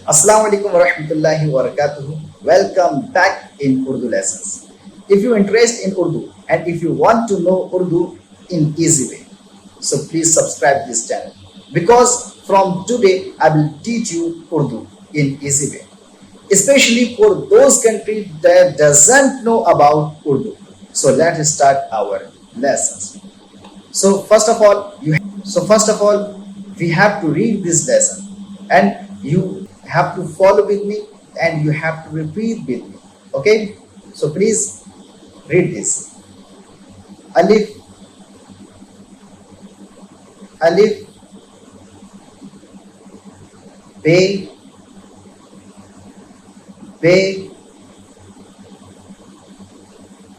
Assalamu alaikum wa rahmatullahi wa barakatuh. Welcome back in Urdu lessons. If you're interested in Urdu and if you want to know Urdu in easy way, so please subscribe this channel because from today I will teach you Urdu in easy way, especially for those countries that doesn't know about Urdu. So let's start our lessons. First of all, we have to read this lesson, and you have to follow with me, and you have to repeat with me. Okay? So please read this. Alif, alif, be, be,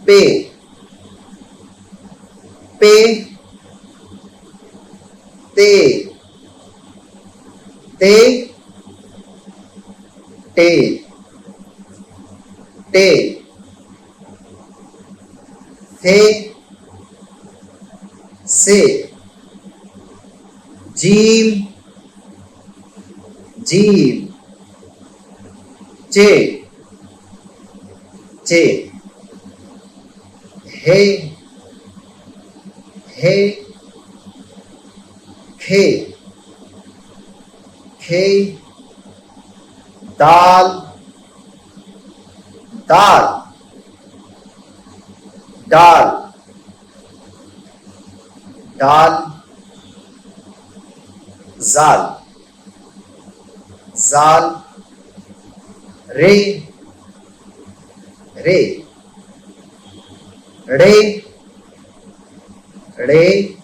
pe, pe, te, te, te, te, the, se, jim, jim, je, je, he, he, khe, khe, dal, dal, dal, dal, zal, zal, re, re, re, re,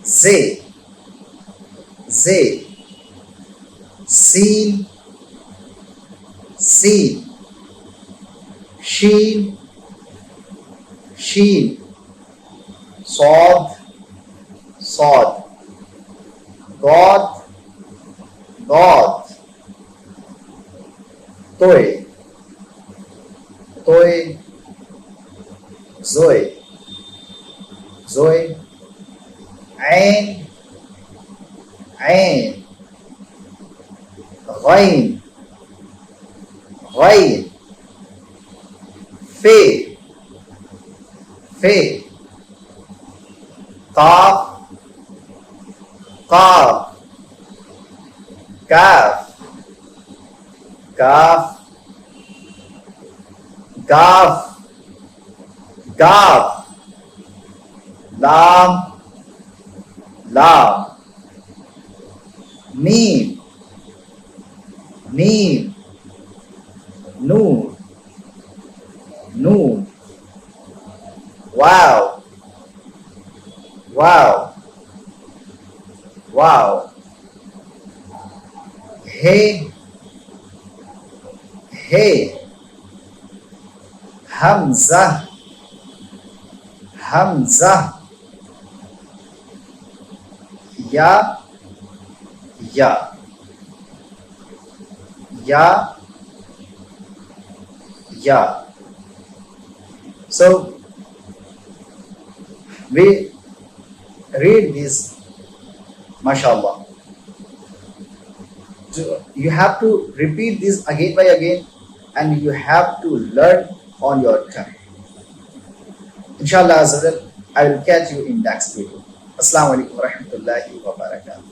ze, ze, sin, sin, sheen, sheen, sod, sod, god, god, toy, toy, zoe, zoe, ain, ain, ghain, ghain, fe, fe, qaf, qaf, kaf, kaf, gaf, gaf, lam, lam, mim, mim, noon, noon, wow, wow, wow, hey, hey, hamza, hamza, ya, ya, ya, ya. So we read this, mashallah. You have to repeat this again by again, and you have to learn on your tongue. Inshallah, I will catch you in next video. Assalamu alaikum wa rahmatullahi wa barakatuh.